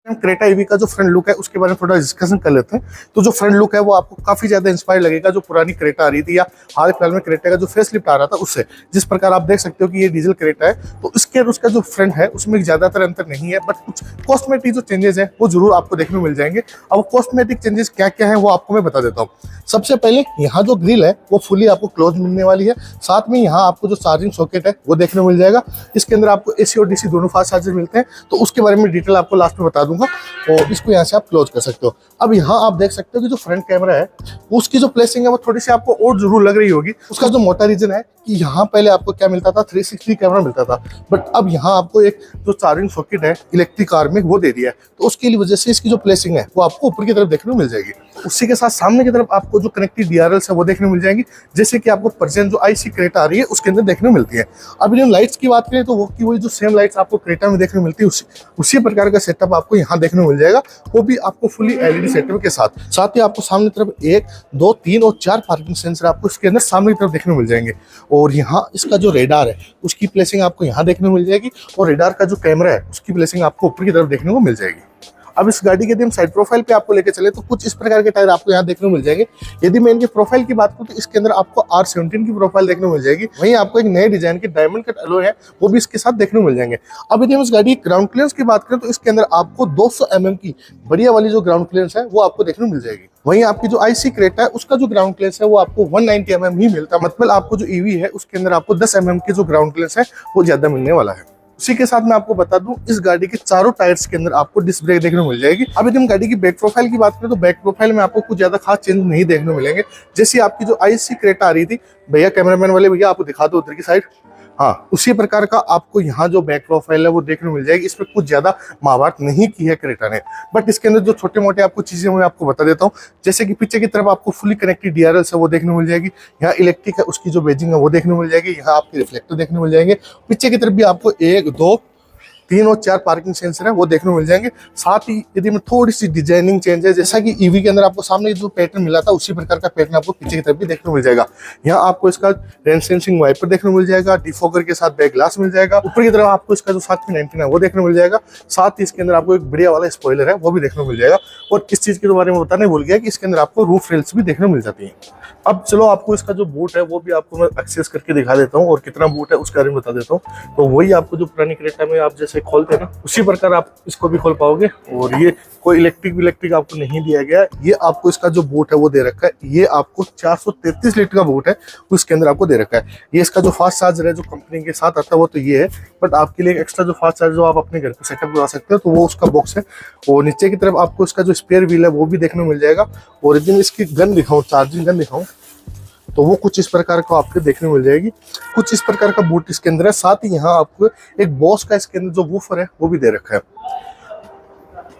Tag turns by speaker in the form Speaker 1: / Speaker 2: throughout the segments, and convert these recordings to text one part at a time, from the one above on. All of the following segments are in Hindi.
Speaker 1: हम क्रेटा ईवी का जो फ्रंट लुक है उसके बारे में थोड़ा डिस्कशन कर लेते हैं। तो जो फ्रंट लुक है वो आपको काफी ज्यादा इंस्पायर लगेगा जो पुरानी क्रेटा आ रही थी या हाल फिलहाल में क्रेटा का जो फेस लिफ्ट आ रहा था उससे। जिस प्रकार आप देख सकते हो कि ये डीजल क्रेटा है तो इसके और उसका जो फ्रंट है उसमें ज्यादातर अंतर नहीं है, बट कुछ कॉस्मेटिक जो चेंजेस है वो जरूर आपको देखने को मिल जाएंगे। अब कॉस्मेटिक चेंजेस क्या क्या है वो आपको मैं बता देता हूँ। सबसे पहले यहाँ जो ग्रिल है वो फुली आपको क्लोज मिलने वाली है। साथ में यहाँ आपको जो चार्जिंग सॉकेट है वो देखने को मिल जाएगा। इसके अंदर आपको एसी और डीसी दोनों फास्ट चार्जर मिलते हैं, तो उसके बारे में डिटेल आपको लास्ट में बता दूंगा और इसको यहाँ से आप क्लोज कर सकते हो। अब यहाँ आप देख सकते हो कि जो फ्रंट कैमरा है उसकी जो प्लेसिंग है वो थोड़ी सी आपको और जरूर लग रही होगी। उसका जो मोटा रीजन है कि यहाँ पहले आपको क्या मिलता था, 360 कैमरा मिलता था, बट अब यहाँ आपको एक जो चार्जिंग सॉकेट है इलेक्ट्रिक कार में वो दे दिया है। तो उसकी वजह से इसकी जो प्लेसिंग है वो आपको ऊपर की तरफ देखने को मिल जाएगी। उसी के साथ सामने की तरफ आपको जो कनेक्टेड DRLs है वो देखने को मिल जाएंगी, जैसे कि आपको प्रेजेंट जो IC क्रेटा आ रही है उसके अंदर देखने को मिलती है। अब इन लाइट्स की बात करें तो वो की वही जो सेम लाइट्स आपको क्रेटा में देखने को मिलती है उसी प्रकार का सेटअप आपको यहाँ देखने को मिल जाएगा, वो भी आपको फुली LED सेटअप के साथ ही आपको सामने की तरफ 1, 2, 3 और 4 पार्किंग सेंसर आपको इसके अंदर सामने की तरफ देखने को मिल जाएंगे। और यहाँ इसका जो रेडार है उसकी प्लेसिंग आपको यहाँ देखने को मिल जाएगी और रेडार का जो कैमरा है उसकी प्लेसिंग आपको ऊपर की तरफ देखने को मिल जाएगी। अब इस गाड़ी के यदि हम साइड प्रोफाइल पे आपको लेके चले तो कुछ इस प्रकार के टायर आपको यहाँ देखने को मिल जाएंगे। यदि मैं इनके प्रोफाइल की बात करूँ तो इसके अंदर आपको R17 की प्रोफाइल देखने को मिल जाएगी। वहीं आपको एक नए डिजाइन के डायमंड कट अलॉय है वो भी इसके साथ देखने को मिल जाएंगे। अब यदि हम इस गाड़ी की ग्राउंड क्लियरेंस की बात करें तो इसके अंदर आपको 200 mm की बढ़िया वाली जो ग्राउंड क्लियरेंस है वो आपको देखने को मिल जाएगी। वहीं आपकी जो IC क्रेटा है उसका जो ग्राउंड क्लियरेंस है वो आपको 190 mm ही मिलता है, मतलब आपको जो EV है उसके अंदर आपको 10 mm की जो ग्राउंड क्लियरेंस है वो ज्यादा मिलने वाला है। उसी के साथ मैं आपको बता दूं इस गाड़ी के चारों टायर्स के अंदर आपको डिस्क ब्रेक देखने को मिल जाएगी। अब यदि हम गाड़ी की बैक प्रोफाइल की बात करें तो बैक प्रोफाइल में आपको कुछ ज्यादा खास चेंज नहीं देखने को मिलेंगे। जैसे आपकी जो IC क्रेटा आ रही थी, भैया कैमरामैन वाले भैया आपको दिखा दो उधर की साइड, हाँ उसी प्रकार का आपको यहाँ जो बैक प्रोफाइल है वो देखने को मिल जाएगी। इसमें कुछ ज्यादा महाभारत नहीं की है क्रेटा ने, बट इसके अंदर जो छोटे मोटे आपको चीजें मैं आपको बता देता हूँ। जैसे कि पीछे की तरफ आपको फुली कनेक्टेड DRLs है वो देखने को मिल जाएगी। यहाँ इलेक्ट्रिक है उसकी जो बेजिंग है वो देखने को मिल जाएगी। यहाँ आपके रिफ्लेक्टर देखने को मिल जाएंगे। पीछे की तरफ भी आपको 1, 2, 3 और 4 पार्किंग सेंसर है वो देखने को मिल जाएंगे। साथ ही यदि में थोड़ी सी डिजाइनिंग चेंज है, जैसा कि EV के अंदर आपको सामने जो पैटर्न मिला था उसी प्रकार का पैटर्न आपको पीछे की तरफ भी देखने को मिल जाएगा। यहाँ आपको इसका रेन सेंसिंग वाइपर देखने को मिल जाएगा, डिफोगर के साथ बैक ग्लास मिल जाएगा। ऊपर की तरफ आपको इसका जो साथ में एंटीना है वो देखने को मिल जाएगा। साथ ही इसके अंदर आपको एक बढ़िया वाला स्पॉइलर है वो भी देखने को मिल जाएगा। और इस चीज के बारे में बताने भूल गया कि इसके अंदर आपको रूफ रेल्स भी देखने को मिल जाती है। अब चलो आपको इसका जो बूट है वो भी आपको मैं एक्सेस करके दिखा देता हूँ और कितना बूट है उसके बारे में बता देता हूँ। तो वही आपको जो पुरानी क्रेटा में आप जैसे खोलते हैं ना उसी प्रकार आप इसको भी खोल पाओगे। और ये कोई इलेक्ट्रिक आपको नहीं दिया गया, ये आपको इसका जो बूट है वो दे रखा है। ये आपको 433 लीटर का बूट है वो इसके अंदर आपको दे रखा है। ये इसका जो फास्ट चार्जर है जो कंपनी के साथ आता है वो तो ये है, बट आपके लिए एक्स्ट्रा जो फास्ट चार्जर जो आप अपने घर पे सेटअप करवा सकते हो तो वो उसका बॉक्स है। और नीचे की तरफ आपको इसका जो स्पेयर व्हील है वो भी देखने को मिल जाएगा। और यदि मैं इसकी गन दिखाऊं, चार्जिंग गन दिखाऊं, तो वो कुछ इस प्रकार का आपको देखने को मिल जाएगी। कुछ इस प्रकार का बूट इसके अंदर है। साथ ही यहाँ आपको एक बॉस का इसके अंदर जो वूफर है वो भी दे रखा है।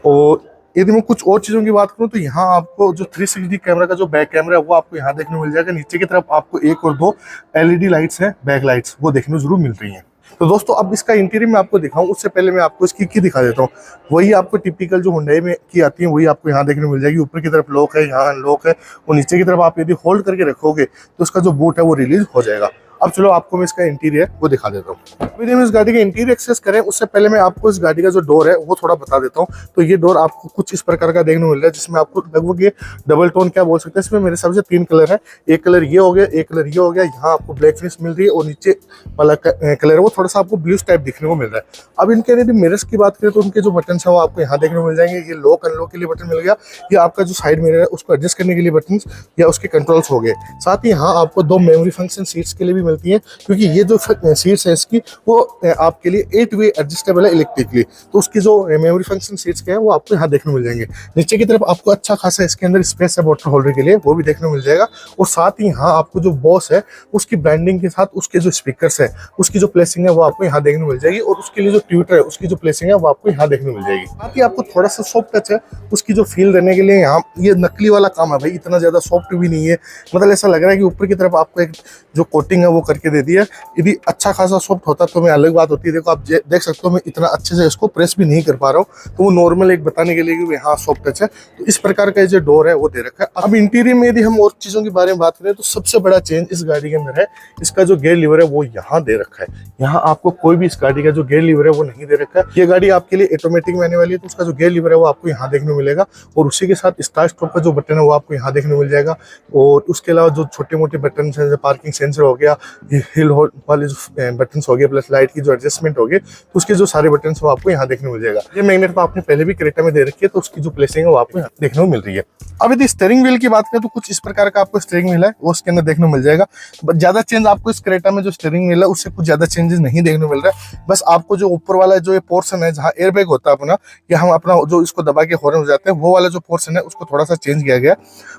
Speaker 1: और यदि मैं कुछ और चीजों की बात करूं तो यहाँ आपको जो 360 कैमरा का जो बैक कैमरा है वो आपको यहाँ देखने को मिल जाएगा। नीचे की तरफ आपको 1 और 2 LED लाइट्स है, बैक लाइट्स, वो देखने को जरूर मिल रही हैं। तो दोस्तों अब इसका इंटीरियर मैं आपको दिखाऊं उससे पहले मैं आपको इसकी की दिखा देता हूँ। वही आपको टिपिकल जो हुंडई में की आती है वही आपको यहाँ देखने को मिल जाएगी। ऊपर की तरफ लॉक है, यहाँ अनलॉक है, और नीचे की तरफ आप यदि होल्ड करके रखोगे तो इसका जो बूट है वो रिलीज हो जाएगा। अब चलो आपको मैं इसका इंटीरियर वो दिखा देता हूँ। अभी हम इस गाड़ी का इंटीरियर एक्सेस करें उससे पहले मैं आपको इस गाड़ी का जो डोर है वो थोड़ा बता देता हूँ। तो ये डोर आपको कुछ इस प्रकार का देखने को मिल रहा है, जिसमें आपको लगभग ये डबल टोन क्या बोल सकते हैं, इसमें मेरे हिसाब से 3 कलर है। एक कलर ये हो गया, एक कलर ये हो गया, यहाँ आपको ब्लैक फिनिश मिल रही है, और नीचे वाला कलर है वो थोड़ा सा आपको ब्लू टाइप दिखने को मिल रहा है। अब इनके यदि मिरर्स की बात करें तो उनके जो बटन है वो आपको यहाँ देखने को मिल जाएंगे। ये लॉक अनलॉक के लिए बटन मिल गया, ये आपका जो साइड मिरर है उसको एडजस्ट करने के लिए बटन या उसके कंट्रोल्स हो गए। साथ ही यहाँ आपको 2 मेमोरी फंक्शन सीट्स के लिए भी मिलती है, क्योंकि ये जो सीट्स है इसकी वो आपके लिए 8 वे एडजस्टेबल है इलेक्ट्रिकली, तो उसकी जो मेमोरी फंक्शन सीट्स के हैं वो आपको यहाँ देखने को मिल जाएंगे। नीचे की तरफ आपको अच्छा खासा इसके अंदर स्पेस है वाटर होल्डर के लिए, वो भी देखने को मिल जाएगा। और साथ ही यहाँ आपको जो बॉस है उसकी ब्रांडिंग के साथ उसके जो स्पीकर्स है उसकी जो प्लेसिंग है वो आपको यहाँ देखने को मिल जाएगी, और उसके लिए जो ट्यूटर है उसकी जो प्लेसिंग है वो आपको यहाँ देखने को मिल जाएगी। साथ ही आपको थोड़ा सा सॉफ्ट टच है उसकी जो फील देने के लिए, यहाँ ये नकली वाला काम है भाई, इतना ज्यादा सॉफ्ट भी नहीं है, मतलब ऐसा लग रहा है कि ऊपर की तरफ आपको एक जो कोटिंग है वो करके दे दिया। यदि अच्छा खासा सॉफ्ट होता तो मैं अलग बात होती है। देखो आप देख सकते हो मैं इतना अच्छे से इसको प्रेस भी नहीं कर पा रहा हूँ, तो वो नॉर्मल एक बताने के लिए कि हाँ सॉफ्ट टच है। तो इस प्रकार का जो डोर है वो दे रखा है। अब इंटीरियर में यदि हम और चीज़ों के बारे में बात करें तो सबसे बड़ा चेंज इस गाड़ी के अंदर है, इसका जो गियर लीवर है वो यहाँ दे रखा है। यहाँ आपको कोई भी इस गाड़ी का जो गियर लीवर है वो नहीं दे रखा है। ये गाड़ी आपके लिए ऑटोमेटिक में आने वाली है, तो उसका जो गियर लीवर है वो आपको यहाँ देखने को मिलेगा। और उसी के साथ स्टार्ट स्टॉप का जो बटन है वो आपको यहाँ देखने को मिल जाएगा। और उसके अलावा जो छोटे मोटे बटन हैं, जैसे पार्किंग सेंसर हो गया, हिल वाले जो बटन हो गए, प्लस लाइट की जो एडजस्टमेंट हो गए, तो उसके जो सारे बटन वो आपको यहाँ देखने को मिल जाएगा। ये मैग्नेट तो आपने पहले भी क्रेटा में दे रखी है, तो उसकी जो प्लेसिंग है वो आपको यहाँ देखने को मिल रही है। अब यदि स्टीयरिंग व्हील की बात करें तो कुछ इस प्रकार का आपको स्टीयरिंग व्हील है वो उसके अंदर देखने को मिल जाएगा। बट ज्यादा चेंज आपको इस क्रेटा में जो स्टीयरिंग व्हील है उससे कुछ ज्यादा चेंजेस नहीं देखने को मिल रहा है। बस आपको जो ऊपर वाला जो ये पोर्शन है जहाँ एयर बैग होता है अपना, या हम अपना जो इसको दबा के हॉर्न हो जाते हैं, वो वाला जो पोर्शन है उसको थोड़ा सा चेंज किया गया।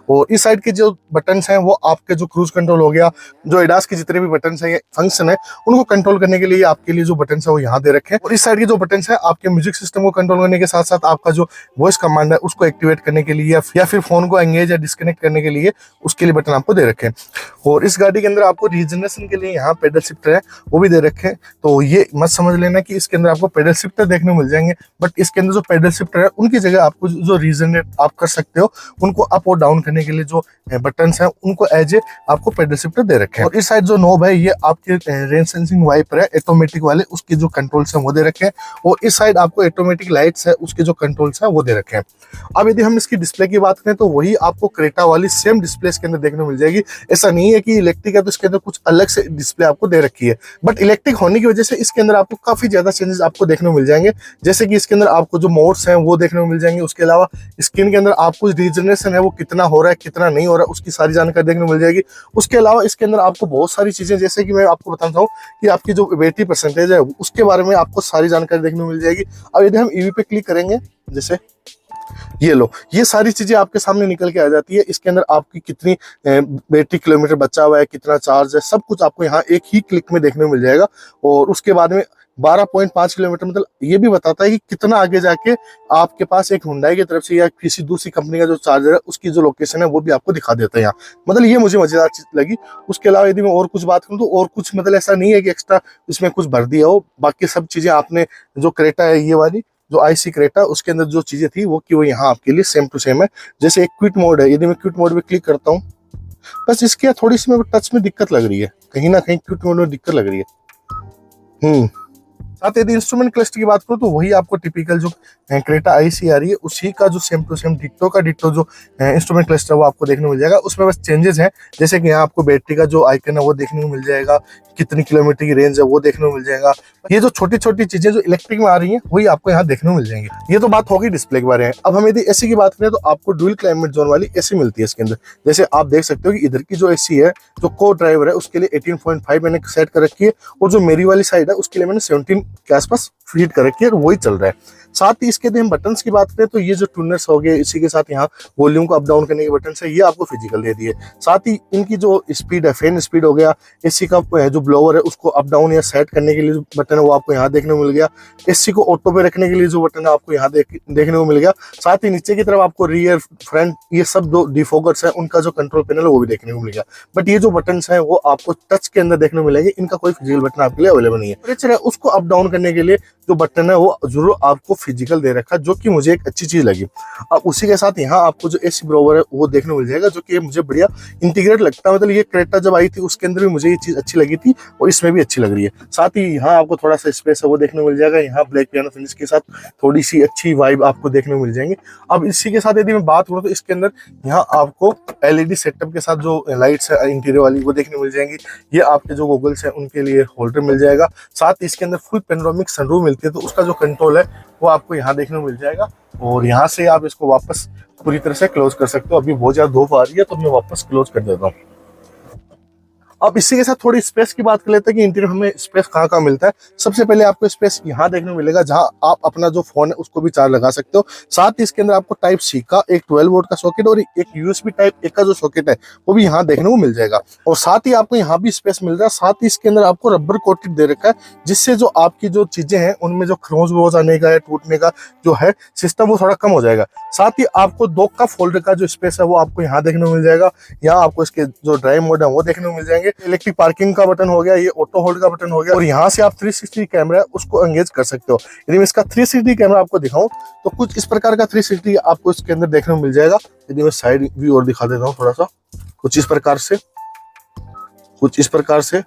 Speaker 1: और इस साइड के जो बटन हैं वो आपके जो क्रूज कंट्रोल हो गया, जो एडास के जितने भी बटन है, फंक्शन है, उनको कंट्रोल करने के लिए आपके लिए जो बटन है वो यहाँ दे रखे हैं। और इस साइड के जो बटन है आपके म्यूजिक सिस्टम को कंट्रोल करने के साथ साथ आपका जो वॉइस कमांड है उसको एक्टिवेट करने के लिए या फिर फोन को एंगेज या डिस्कनेक्ट करने के लिए उसके लिए बटन आपको दे रखे हैं। और इस गाड़ी के अंदर आपको रीजनरेशन के लिए यहाँ पेडल शिफ्टर है वो भी दे रखे हैं। तो ये मत समझ लेना कि इसके अंदर आपको पेडल शिफ्टर देखने को मिल जाएंगे, बट इसके अंदर जो पेडल शिफ्टर है उनकी जगह आपको जो रीजनरेट आप कर सकते हो, उनको अप और डाउन करने के लिए जो बटन हैं उनको एज ए आपको पेडल शिफ्टर दे रखे हैं। और इस साइड जो नॉब है ये आपके रेन सेंसिंग वाइपर है ऑटोमेटिक वाले, उसके जो कंट्रोल्स हैं वो दे रखे हैं। और इस साइड आपको ऑटोमेटिक लाइट्स है उसके जो कंट्रोल्स हैं वो दे रखे हैं। अब यदि हम इसकी डिस्प्ले की बात करें तो वही आपको क्रेटा वाली सेम डिस्प्ले इसके अंदर देखने को मिल जाएगी। ऐसा नहीं है कि इलेक्ट्रिक है तो इसके अंदर कुछ अलग से डिस्प्ले आपको दे रखी है, बट इलेक्ट्रिक होने की वजह से इसके अंदर आपको काफी ज्यादा चेंजेस आपको देखने को मिल जाएंगे। जैसे कि इसके अंदर आपको जो मोड्स हैं वो देखने को मिल जाएंगे। उसके अलावा स्क्रीन के अंदर आपको रीजनरेशन है वो कितना हो रहा है कितना नहीं हो रहा है उसकी सारी जानकारी देखने को मिल जाएगी। उसके अलावा इसके अंदर आपको बहुत सारी चीजें, जैसे कि मैं आपको बताता हूँ कि आपकी जो बैटरी परसेंटेज है उसके बारे में आपको सारी जानकारी देखने को मिल जाएगी। अब यदि हम ईवी पे क्लिक करेंगे, जैसे ये लो, ये सारी चीजें आपके सामने निकल के आ जाती है। इसके अंदर आपकी कितनी बैटरी किलोमीटर बचा हुआ है, कितना चार्ज है, सब कुछ आपको यहाँ एक ही क्लिक में देखने को मिल जाएगा। और उसके बाद में 12.5 किलोमीटर मतलब ये भी बताता है कि कितना आगे जाके आपके पास एक हुंडई की तरफ से या किसी दूसरी कंपनी का जो चार्जर है उसकी जो लोकेशन है वो भी आपको दिखा देता है यहाँ। मतलब ये मुझे मजेदार चीज लगी। उसके अलावा यदि मैं और कुछ बात करूँ तो और कुछ मतलब ऐसा नहीं है कि एक्स्ट्रा इसमें कुछ भर दिया हो। बाकी सब चीजें आपने जो क्रेटा है ये वाली जो IC क्रेटा उसके अंदर जो चीजें थी वो कि वो यहाँ आपके लिए सेम टू सेम है। जैसे एक क्विट मोड है, यदि मैं क्विट मोड पे क्लिक करता हूँ, बस इसके थोड़ी सी मेरे को टच में दिक्कत लग रही है, कहीं ना कहीं क्विट मोड में दिक्कत लग रही है। साथ यदि इंस्ट्रूमेंट क्लस्टर की बात करो तो वही आपको टिपिकल जो क्रेटा IC आ रही है उसी का जो सेम टू सेम डिट्टो का डिट्टो जो इंस्ट्रूमेंट क्लस्टर वो आपको देखने को मिल जाएगा। उसमें बस चेंजेस हैं, जैसे कि यहाँ आपको बैटरी का जो आइकन है वो देखने को मिल जाएगा, कितनी किलोमीटर की रेंज है वो देखने को मिल जाएगा। ये जो छोटी छोटी चीजें जो इलेक्ट्रिक में आ रही हैं वही आपको यहाँ देखने को मिल जाएंगी। ये तो बात होगी डिस्प्ले के बारे में। अब हम यदि AC की बात करें तो आपको डुअल क्लाइमेट जोन वाली AC मिलती है इसके अंदर। जैसे आप देख सकते हो कि इधर की जो AC है जो को ड्राइवर है उसके लिए 18.5 मैंने सेट कर रखी है, और जो मेरी वाली साइड है उसके लिए मैंने 17 के आसपास फीड कर रखी है, और वही चल रहा है। साथ ही इसके यदि हम बटन्स की बात करें तो ये जो ट्यूनर्स हो गए, इसी के साथ यहाँ वॉल्यूम को अप डाउन करने के बटन है ये आपको फिजिकल दे दिए। साथ ही इनकी जो स्पीड है, फैन स्पीड हो गया, AC का जो ब्लोअर है उसको अप डाउन या सेट करने के लिए जो बटन है वो आपको यहाँ देखने को मिल गया। AC को ऑटो पे रखने के लिए जो बटन है आपको यहाँ देखने को मिल गया। साथ ही नीचे की तरफ आपको रियर फ्रंट ये सब दो डिफोकस है उनका जो कंट्रोल पैनल है वो भी देखने को मिल गया। बट ये जो बटन है वो आपको टच के अंदर देखने को मिलेंगे, इनका कोई फिजिकल बटन आपके लिए अवेलेबल नहीं है। टेम्परेचर है उसको अप डाउन करने के लिए जो बटन है वो जरूर आपको फिजिकल दे रखा, जो कि मुझे एक अच्छी चीज लगी। अब उसी के साथ यहाँ आपको जो AC ब्रोवर है वो देखने को मिल जाएगा, जो कि मुझे बढ़िया इंटीग्रेट लगता है। मतलब ये क्रेटा जब आई थी उसके अंदर भी मुझे ये चीज अच्छी लगी थी और इसमें भी अच्छी लग रही है। साथ ही यहाँ आपको थोड़ा सा स्पेस है वो देखने को मिल जाएगा। यहाँ ब्लैक पियानो फिनिश के साथ थोड़ी सी अच्छी वाइब आपको देखने को मिल जाएंगे। अब इसी के साथ यदि मैं बात करूँ तो इसके अंदर यहाँ आपको LED सेटअप के साथ जो लाइट्स है इंटीरियर वाली वो देखने को मिल जाएंगी। ये आपके जो गॉगल्स है उनके लिए होल्डर मिल जाएगा। साथ ही इसके अंदर फुल पेनोरामिक सनरूफ मिलती है, तो उसका जो कंट्रोल है वो आपको यहाँ देखने को मिल जाएगा। और यहाँ से आप इसको वापस पूरी तरह से क्लोज कर सकते हो। अभी बहुत ज्यादा धूप आ रही है तो मैं वापस क्लोज कर देता हूँ। अब इसी के साथ थोड़ी स्पेस की बात कर लेते हैं कि इंटीरियर हमें स्पेस कहाँ कहाँ मिलता है। सबसे पहले आपको स्पेस यहाँ देखने को मिलेगा जहाँ आप अपना जो फोन है उसको भी चार्ज लगा सकते हो। साथ ही इसके अंदर आपको टाइप C का एक 12 वोल्ट का सॉकेट और एक USB टाइप A का जो सॉकेट है वो भी यहाँ देखने को मिल जाएगा। और साथ ही आपको यहाँ भी स्पेस मिल रहा है। साथ ही इसके अंदर आपको रबर कोटेड दे रखा है, जिससे जो आपकी जो चीजें हैं उनमें जो खरोंच वरोच आने का या टूटने का जो है सिस्टम वो थोड़ा कम हो जाएगा। साथ ही आपको 2 कप होल्डर का जो स्पेस है वो आपको यहाँ देखने को मिल जाएगा। यहाँ आपको इसके जो ड्राइव मोड है वो देखने को मिल जाएंगे। जाएंगे। इलेक्ट्रिक पार्किंग का बटन हो गया, ये ऑटो होल्ड का बटन हो गया, और यहाँ से आप 360 कैमरा है उसको एंगेज कर सकते हो। यदि मैं इसका 360 कैमरा आपको दिखाऊं तो कुछ इस प्रकार का 360 आपको इसके अंदर देखने को मिल जाएगा। यदि मैं साइड व्यू और दिखा देता हूँ थोड़ा सा, कुछ इस प्रकार से,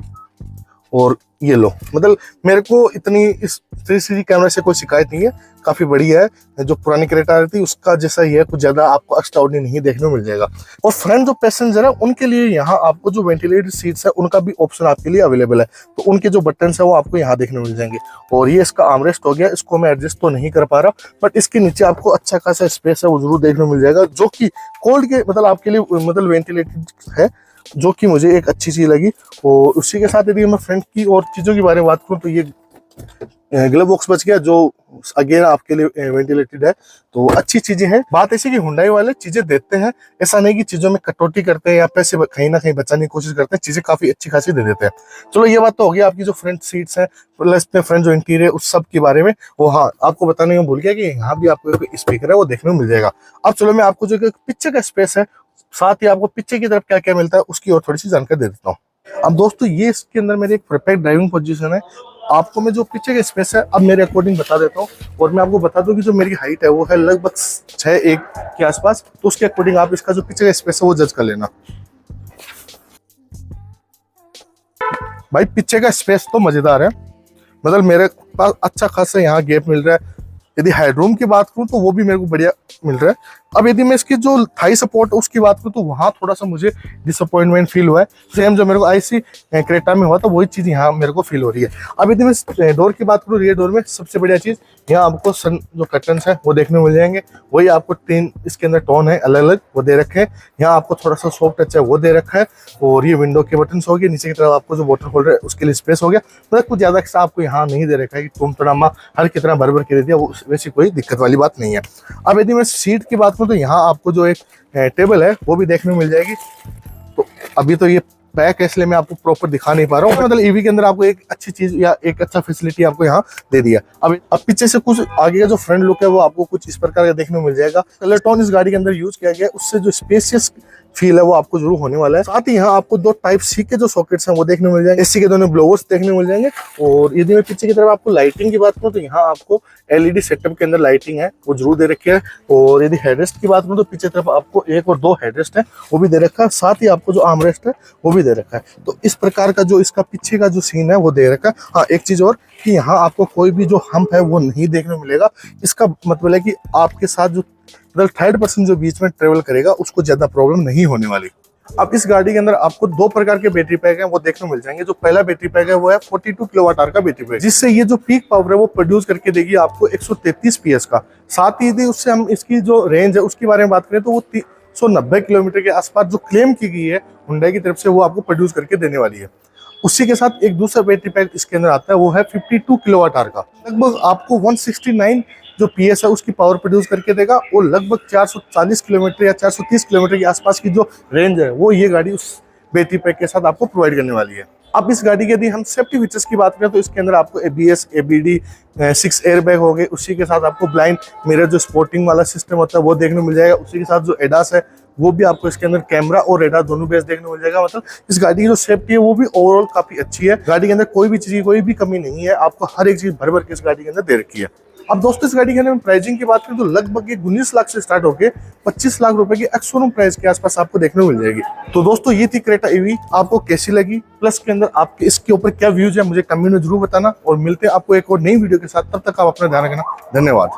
Speaker 1: और ये लो, मतलब मेरे को इतनी इस 360 कैमरा से कोई शिकायत नहीं है, काफी बढ़िया है। जो पुरानी क्रेटा आ रही थी उसका जैसा ही है, कुछ ज्यादा आपको एक्स्ट्रा ऑर्डिनरी नहीं देखने को मिल जाएगा। और फ्रंट जो पैसेंजर है उनके लिए यहाँ आपको जो वेंटिलेटेड सीट्स है उनका भी ऑप्शन आपके लिए अवेलेबल है, तो उनके जो बटन है वो आपको यहाँ देखने को मिल जाएंगे। और ये इसका आर्मरेस्ट हो गया, इसको मैं एडजस्ट तो नहीं कर पा रहा, बट इसके नीचे आपको अच्छा खासा स्पेस है वो जरूर देखने को मिल जाएगा, जो कि कोल्ड के मतलब आपके लिए मतलब वेंटिलेटेड है, जो कि मुझे एक अच्छी चीज लगी। और उसी के साथ यदि मैं फ्रंट की और चीजों के बारे में बात करूं तो ये ग्लव बॉक्स बच गया, जो अगेन आपके लिए वेंटिलेटेड है, तो अच्छी चीजें हैं। बात ऐसी कि हुंडई वाले चीजें देते हैं, ऐसा नहीं कि चीजों में कटौती करते हैं या पैसे कहीं ना कहीं बचाने की कोशिश करते हैं, चीजें काफी अच्छी खासी दे देते हैं। चलो ये बात तो होगी आपकी जो फ्रंट सीट्स हैं प्लस में फ्रंट जो इंटीरियर उस सब के बारे में। वो हाँ, आपको बताने में भूल गया कि यहाँ भी आपको स्पीकर है वो देखने को मिल जाएगा। अब चलो मैं आपको जो पीछे का स्पेस है, साथ ही आपको पीछे की तरफ क्या क्या मिलता है उसकी और थोड़ी सी जानकारी दे देता हूँ। अब दोस्तों ये इसके अंदर मेरी एक परफेक्ट ड्राइविंग पोजीशन है। आपको मैं जो पीछे का स्पेस है अब मेरे अकॉर्डिंग बता देता हूँ, और मैं आपको बता दूं कि जो मेरी हाइट है वो है लगभग 6'1" के आसपास, तो उसके अकॉर्डिंग आप इसका जो पीछे का स्पेस है वो जज कर लेना। भाई पीछे का स्पेस तो मजेदार है, मतलब मेरे पास अच्छा खासा यहाँ गैप मिल रहा है। यदि हेडरूम की बात करूं तो वो भी मेरे को बढ़िया मिल रहा है। अब यदि मैं इसकी जो थाई सपोर्ट उसकी बात करूं तो वहां थोड़ा सा मुझे डिसअपॉइंटमेंट फील हुआ है, सेम जो मेरे को आईसी क्रेटा में हुआ था वही चीज यहाँ मेरे को फील हो रही है। अब यदि मैं डोर की बात करूँ, रियर डोर में सबसे बढ़िया चीज यहाँ आपको सन जो कर्टन्स है वो देखने को मिल जाएंगे, वही आपको 3 इसके अंदर टोन है अलग अलग वो दे रखे हैं। यहाँ आपको थोड़ा सा सॉफ्ट टच है वो दे रखा है, और ये विंडो के बटन हो गए, नीचे की तरफ आपको जो वाटर होल्डर है उसके लिए स्पेस हो गया। मतलब कुछ ज्यादा एक्स्ट्रा आपको यहाँ नहीं दे रखा है कि तुम तड़ामा हर कितना भर भर के दे दिया, वो वैसी कोई दिक्कत वाली बात नहीं है। अब यदि मैं सीट की बात करूँ तो यहाँ आपको जो एक टेबल है वो भी देखने को मिल जाएगी। तो अभी तो ये पैक है इसलिए मैं आपको प्रॉपर दिखा नहीं पा रहा हूँ, मतलब ईवी के अंदर आपको एक अच्छी चीज या एक अच्छा फैसिलिटी आपको यहाँ दे दिया। अब पीछे से कुछ आगे का जो फ्रंट लुक है वो आपको कुछ इस प्रकार का देखने को मिल जाएगा। कलर टोन इस गाड़ी के अंदर यूज किया गया है, उससे जो स्पेशियस फील है वो आपको जरूर होने वाला है। साथ ही यहाँ आपको 2 टाइप सी के जो सॉकेट्स हैं वो देखने को मिल जाएंगे, एसी के दोनों ब्लोवर्स देखने को मिल जाएंगे। और यदि मैं पीछे की तरफ आपको लाइटिंग की बात करूँ तो यहाँ आपको एलईडी सेटअप के अंदर लाइटिंग है वो जरूर दे रखी है। और यदि हेडरेस्ट की बात करूँ तो पीछे तरफ आपको 1 और 2 हेडरेस्ट है वो भी दे रखा है, साथ ही आपको जो आर्मरेस्ट है वो भी दे रखा है। तो इस प्रकार का जो इसका पीछे का जो सीन है वो दे रखा है। हाँ एक चीज और कि यहाँ आपको कोई भी जो हम्प है वो नहीं देखने को मिलेगा। इसका मतलब है कि आपके साथ जो मतलब थर्ड पर्सन जो बीच में ट्रेवल करेगा उसको ज्यादा प्रॉब्लम नहीं होने वाली। अब इस गाड़ी के अंदर आपको 2 प्रकार के बैटरी पैक हैं वो देखने को मिल जाएंगे। जो पहला बैटरी पैक है वो है 42 किलोवाट आवर का बैटरी पैक, जिससे ये जो पीक पावर है वो प्रोड्यूस करके देगी आपको 133 PS का। साथ ही यदि उससे हम इसकी जो रेंज है उसके बारे में बात करें तो वो 390 किलोमीटर के आसपास जो क्लेम की गई है हुंडई की तरफ से वो आपको प्रोड्यूस करके देने वाली है। उसी के साथ एक दूसरा बैटरी पैक इसके अंदर आता है वो है 52 किलोवाट आवर का, लगभग आपको 169 जो PS है उसकी पावर प्रोड्यूस करके देगा, और लगभग 440 किलोमीटर या 430 किलोमीटर के आसपास की जो रेंज है वो ये गाड़ी उस बैटरी पैक के साथ आपको प्रोवाइड करने वाली है। अब इस गाड़ी के यदि हम सेफ्टी फीचर्स की बात करें तो इसके अंदर आपको ABS, ABD, 6 एयरबैग हो गए, उसी के साथ आपको ब्लाइंड मिरर जो स्पोर्टिंग वाला सिस्टम होता है वो देखने को मिल जाएगा। उसी के साथ जो ADAS है वो भी आपको इसके अंदर कैमरा और रेडार दोनों बेस देखने को मिल जाएगा। मतलब इस गाड़ी की जो सेफ्टी है वो भी ओवरऑल काफी अच्छी है। गाड़ी के अंदर कोई भी चीज की कोई भी कमी नहीं है, आपको हर एक चीज भर भर के इस गाड़ी के अंदर दे रखी है। अब दोस्तों इस गाड़ी के अंदर प्राइसिंग की बात करें तो लगभग 19 लाख से स्टार्ट होकर 25 लाख रुपए की एक्स-शोरूम प्राइस के आसपास आपको देखने को मिल जाएगी। तो दोस्तों ये थी क्रेटा ईवी, आपको कैसी लगी, प्लस के अंदर आपके इसके ऊपर क्या व्यूज है मुझे कमेंट में जरूर बताना, और मिलते हैं आपको एक और नई वीडियो के साथ। तब तक आप अपना ध्यान रखना, धन्यवाद।